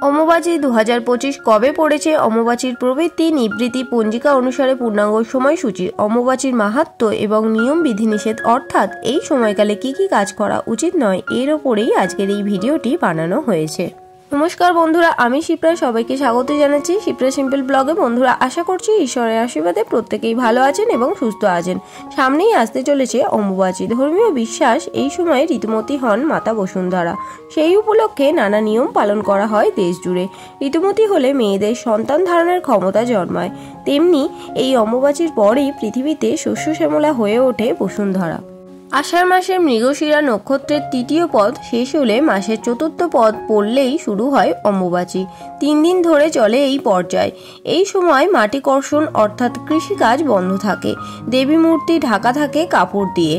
অম্বুবাচী 2025 কবে পড়েছে? অম্বুবাচীর প্রবৃত্তি নিবৃত্তি পঞ্জিকা অনুসারে পূর্ণাঙ্গ সময়সূচি, অম্বুবাচীর মাহাত্ম্য এবং নিয়ম বিধিনিষেধ অর্থাৎ এই সময়কালে কি কি কাজ করা উচিত নয় এর ওপরেই আজকের এই ভিডিওটি বানানো হয়েছে। নমস্কার বন্ধুরা, আমি শিপ্রা, সবাইকে স্বাগত জানাচ্ছি শিপ্রা সিম্পল ব্লগে। বন্ধুরা, আশা করছি ঈশ্বরের আশীর্বাদে প্রত্যেকেই ভালো আছেন এবং সুস্থ আছেন। সামনেই আসতে চলেছে অম্বুবাচী। ধর্মীয় বিশ্বাস এই সময়ে ঋতুমতী হন মাতা বসুন্ধরা। সেই উপলক্ষে নানা নিয়ম পালন করা হয় দেশ জুড়ে। ঋতুমতী হলে মেয়েদের সন্তান ধারণের ক্ষমতা জন্মায়, তেমনি এই অম্বুবাচীর পরেই পৃথিবীতে শস্য শ্যামলা হয়ে ওঠে বসুন্ধরা। আষাঢ় মাসের মৃগশিরা নক্ষত্রের তৃতীয় পদ শেষ হলে মাসের চতুর্থ পদ পড়লেই শুরু হয় অম্বুবাচী। 3 দিন ধরে চলে এই পর্যায়। এই সময় মাটি কর্ষণ অর্থাৎ কৃষিকাজ বন্ধ থাকে। দেবী মূর্তি ঢাকা থাকে কাপড় দিয়ে।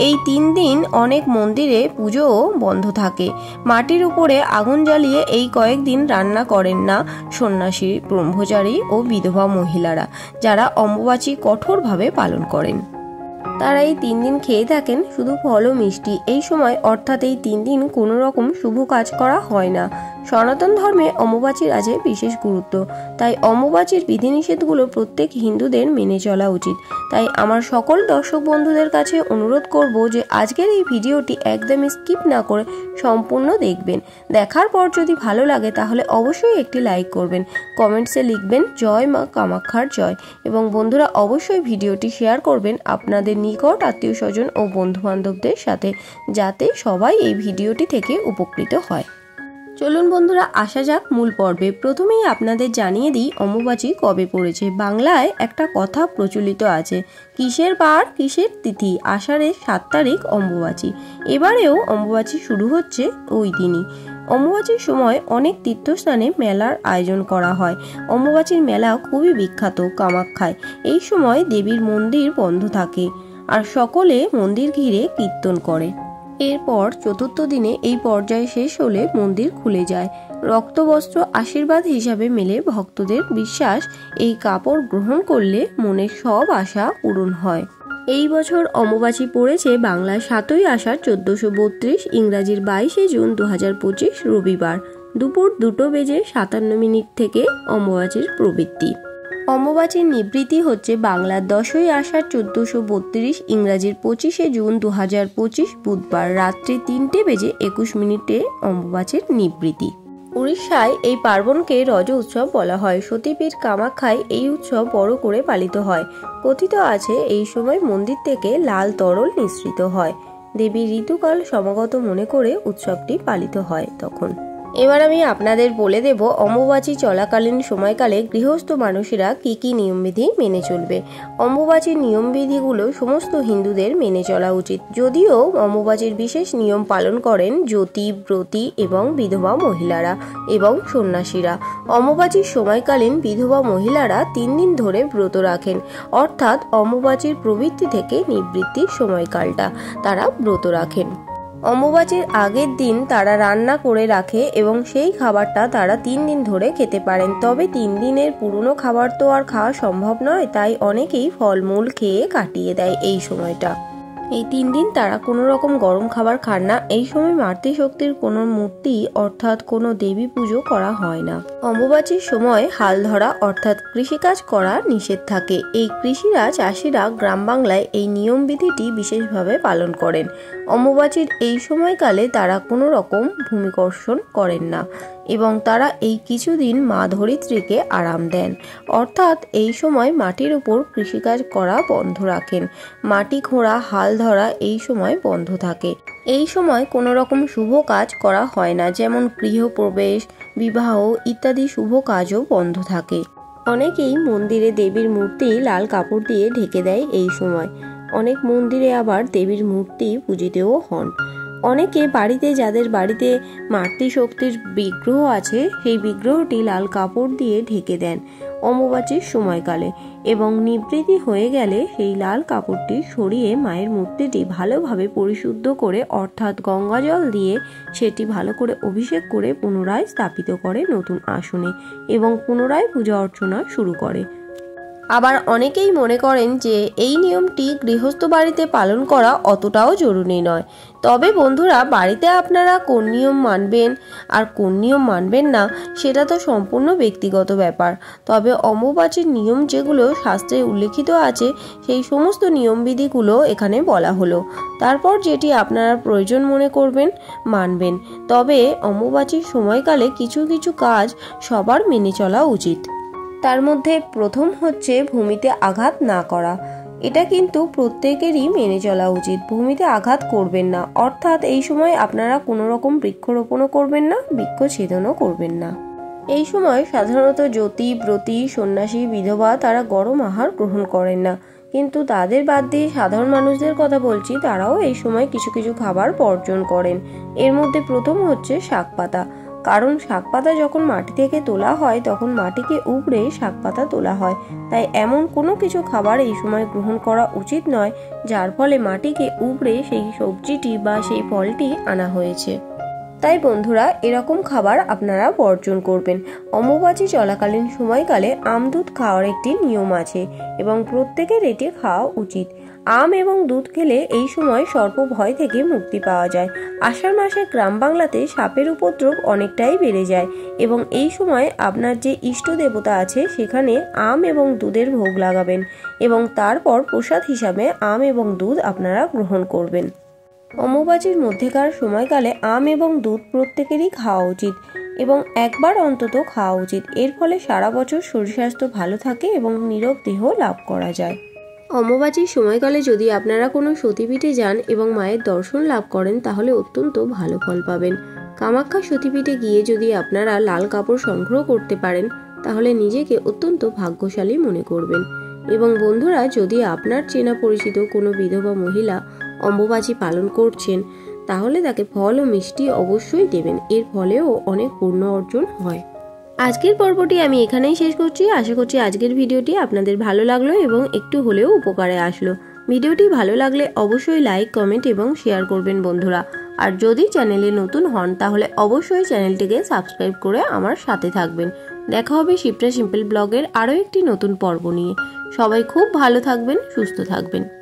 এই 3 দিন অনেক মন্দিরে পুজোও বন্ধ থাকে। মাটির উপরে আগুন জ্বালিয়ে এই কয়েকদিন রান্না করেন না সন্ন্যাসী, ব্রহ্মচারী ও বিধবা মহিলারা, যারা অম্বুবাচী কঠোরভাবে পালন করেন। তারা এই 3 দিন খেয়ে থাকেন শুধু ফল ও মিষ্টি। এই সময় অর্থাৎ এই 3 দিন কোনো রকম শুভ কাজ করা হয় না। সনাতন ধর্মে অম্বুবাচীর আছে বিশেষ গুরুত্ব, তাই অম্বুবাচীর বিধিনিষেধগুলো প্রত্যেক হিন্দুদের মেনে চলা উচিত। তাই আমার সকল দর্শক বন্ধুদের কাছে অনুরোধ করব যে আজকের এই ভিডিওটি একদমই স্কিপ না করে সম্পূর্ণ দেখবেন। দেখার পর যদি ভালো লাগে তাহলে অবশ্যই একটি লাইক করবেন, কমেন্টসে লিখবেন জয় মা কামাখ্যার জয়, এবং বন্ধুরা অবশ্যই ভিডিওটি শেয়ার করবেন আপনাদের নিকট আত্মীয় স্বজন ও বন্ধু বান্ধবদের সাথে, যাতে সবাই এই ভিডিওটি থেকে উপকৃত হয়। চলুন বন্ধুরা, আসা যাক মূল পর্বে। প্রথমেই আপনাদের জানিয়ে দিই অম্বুবাচী কবে পড়েছে। বাংলায় একটা কথা প্রচলিত আছে, কিসের বার কিসের তিথি, আষাঢ়ের 7 তারিখ অম্বুবাচী। এবারেও অম্বুবাচী শুরু হচ্ছে ওই দিনই। অম্বুবাচীর সময় অনেক তীর্থস্থানে মেলার আয়োজন করা হয়। অম্বুবাচীর মেলা খুবই বিখ্যাত কামাখ্যায়। এই সময় দেবীর মন্দির বন্ধ থাকে আর সকলে মন্দির ঘিরে কীর্তন করে। এরপর চতুর্থ দিনে এই পর্যায় শেষ হলে মন্দির খুলে যায়। রক্তবস্ত্র আশীর্বাদ হিসাবে মেলে ভক্তদের বিশ্বাস, এই কাপড় গ্রহণ করলে মনের সব আশা পূরণ হয়। এই বছর অম্বুবাচী পড়েছে বাংলায় 7ই আষাঢ় 1432, ইংরাজির 22শে জুন 2025 রবিবার দুপুর 2:57 থেকে অম্বুবাচীর প্রবৃত্তি। অম্বুবাচীর নিবৃত্তি হচ্ছে বাংলার 10ই আষাঢ় 1432, ইংরাজির 25শে জুন 2025 বুধবার রাত্রি 3:21 অম্বুবাচীর নিবৃত্তি। উড়িষ্যায় এই পার্বণকে রজ উৎসব বলা হয়। সতীপীঠ কামাখ্যায় এই উৎসব বড় করে পালিত হয়। কথিত আছে এই সময় মন্দির থেকে লাল তরল নিঃসৃত হয়। দেবীর ঋতুকাল সমাগত মনে করে উৎসবটি পালিত হয় তখন। এবার আমি আপনাদের বলে দেব অম্বুবাচী চলাকালীন সময়কালে গৃহস্থ মানুষেরা কি কি নিয়মবিধি মেনে চলবে। অম্বুবাচীর নিয়মবিধিগুলো সমস্ত হিন্দুদের মেনে চলা উচিত, যদিও অম্বুবাচীর বিশেষ নিয়ম পালন করেন জ্যোতি, ব্রতী এবং বিধবা মহিলারা এবং সন্ন্যাসীরা। অম্বুবাচীর সময়কালীন বিধবা মহিলারা 3 দিন ধরে ব্রত রাখেন, অর্থাৎ অম্বুবাচীর প্রবৃত্তি থেকে নিবৃত্তির সময়কালটা তারা ব্রত রাখেন। অম্বুবাচীর আগের দিন তারা রান্না করে রাখে এবং সেই খাবারটা তারা 3 দিন ধরে খেতে পারেন। তবে 3 দিনের পুরনো খাবার তো আর খাওয়া সম্ভব নয়, তাই অনেকেই ফলমূল খেয়ে কাটিয়ে দেয় এই সময়টা। এই 3 দিন তারা কোনো রকম গরম খাবার খান না। এই সময় মাতৃশক্তির কোনো মূর্তি অর্থাৎ কোনো দেবী পুজো করা হয় না। অম্বুবাচীর সময় হাল ধরা অর্থাৎ কৃষিকাজ করা নিষেধ থাকে। এই কৃষিরা চাষিরা গ্রাম বাংলায় এই নিয়মবিধিটি বিশেষভাবে পালন করেন। অম্বুবাচীর এই সময়কালে তারা কোনো রকম ভূমিকর্ষণ করেন না এবং তারা এই কিছুদিন মা ধরিত্রীকে আরাম দেন, অর্থাৎ এই সময় মাটির উপর কৃষিকাজ করা বন্ধ রাখেন। মাটি খোঁড়া, হাল ধরা এই সময় বন্ধ থাকে। এই সময় কোনো রকম শুভ কাজ করা হয় না, যেমন গৃহপ্রবেশ, বিবাহ ইত্যাদি শুভ কাজও বন্ধ থাকে। অনেকেই মন্দিরে দেবীর মূর্তি লাল কাপড় দিয়ে ঢেকে দেয় এই সময়। অনেক মন্দিরে আবার দেবীর মূর্তি পূজিতেও হন। অনেকে বাড়িতে, যাদের বাড়িতে মাতৃশক্তির বিগ্রহ আছে, সেই বিগ্রহটি লাল কাপড় দিয়ে ঢেকে দেন অম্বুবাচীর সময়কালে, এবং নিবৃত্তি হয়ে গেলে সেই লাল কাপড়টি সরিয়ে মায়ের মূর্তিটি ভালোভাবে পরিশুদ্ধ করে অর্থাৎ গঙ্গা জল দিয়ে সেটি ভালো করে অভিষেক করে পুনরায় স্থাপিত করে নতুন আসনে এবং পুনরায় পূজা অর্চনা শুরু করে। আবার অনেকেই মনে করেন যে এই নিয়মটি গৃহস্থ বাড়িতে পালন করা অতটাও জরুরি নয়। তবে বন্ধুরা, বাড়িতে আপনারা কোন নিয়ম মানবেন আর কোন নিয়ম মানবেন না সেটা তো সম্পূর্ণ ব্যক্তিগত ব্যাপার। তবে অম্বুবাচীর নিয়ম যেগুলো শাস্ত্রে উল্লেখিত আছে সেই সমস্ত নিয়মবিধিগুলো এখানে বলা হলো। তারপর যেটি আপনারা প্রয়োজন মনে করবেন মানবেন। তবে অম্বুবাচীর সময়কালে কিছু কিছু কাজ সবার মেনে চলা উচিত। তার মধ্যে প্রথম হচ্ছে ভূমিতে আঘাত না করা। এটা কিন্তু প্রত্যেকেরই মেনে চলা উচিত। ভূমিতে আঘাত করবেন না, অর্থাৎ এই সময় আপনারা কোনো রকম বৃক্ষরোপণও করবেন না, বৃক্ষছেদনও করবেন না। এই সময় সাধারণত জ্যোতি, ব্রতী, সন্ন্যাসী, বিধবা তারা গরম আহার গ্রহণ করেন না। কিন্তু তাদের বাদ দিয়ে সাধারণ মানুষদের কথা বলছি, তারাও এই সময় কিছু কিছু খাবার বর্জন করেন। এর মধ্যে প্রথম হচ্ছে শাকপাতা। কারণ শাকপাতা যখন মাটি থেকে তোলা হয় তখন মাটিকে উপড়ে শাকপাতা তোলা হয়। তাই এমন কোনো কিছু খাবার এই সময় গ্রহণ করা উচিত নয় যার ফলে মাটিকে উপড়ে সেই সবজিটি বা সেই ফলটি আনা হয়েছে। তাই বন্ধুরা, এরকম খাবার আপনারা বর্জন করবেন। অম্বুবাচী চলাকালীন সময়কালে আমদুধ খাওয়ার একটি নিয়ম আছে এবং প্রত্যেকের এটি খাওয়া উচিত। আম এবং দুধ খেলে এই সময় সর্প ভয় থেকে মুক্তি পাওয়া যায়। আষাঢ় মাসে গ্রাম বাংলাতে সাপের উপদ্রব অনেকটাই বেড়ে যায় এবং এই সময় আপনার যে ইষ্ট দেবতা আছে সেখানে আম এবং দুধের ভোগ লাগাবেন এবং তারপর প্রসাদ হিসাবে আম এবং দুধ আপনারা গ্রহণ করবেন। অম্বুবাচীর মধ্যেকার সময়কালে আম এবং দুধ প্রত্যেকেরই খাওয়া উচিত এবং একবার অন্তত খাওয়া উচিত। এর ফলে সারা বছর শরীর স্বাস্থ্য ভালো থাকে এবং নিরোগ দেহ লাভ করা যায়। অম্বুবাচীর সময়কালে যদি আপনারা কোনো সতীপীঠে যান এবং মায়ের দর্শন লাভ করেন তাহলে অত্যন্ত ভালো ফল পাবেন। কামাখ্যা সতীপীঠে গিয়ে যদি আপনারা লাল কাপড় সংগ্রহ করতে পারেন তাহলে নিজেকে অত্যন্ত ভাগ্যশালী মনে করবেন। এবং বন্ধুরা, যদি আপনার চেনা পরিচিত কোনো বিধবা মহিলা অম্বুবাচী পালন করছেন তাহলে তাকে ফল ও মিষ্টি অবশ্যই দেবেন। এর ফলেও অনেক পুণ্য অর্জন হয়। আজকের পর্বটি আমি এখানেই শেষ করছি। আশা করছি আজকের ভিডিওটি আপনাদের ভালো লাগলো এবং একটু হলেও উপকারে আসলো। ভিডিওটি ভালো লাগলে অবশ্যই লাইক, কমেন্ট এবং শেয়ার করবেন বন্ধুরা। আর যদি চ্যানেলে নতুন হন তাহলে অবশ্যই চ্যানেলটিকে সাবস্ক্রাইব করে আমার সাথে থাকবেন। দেখা হবে শিপ্রা সিম্পল ব্লগের আরও একটি নতুন পর্ব নিয়ে। সবাই খুব ভালো থাকবেন, সুস্থ থাকবেন।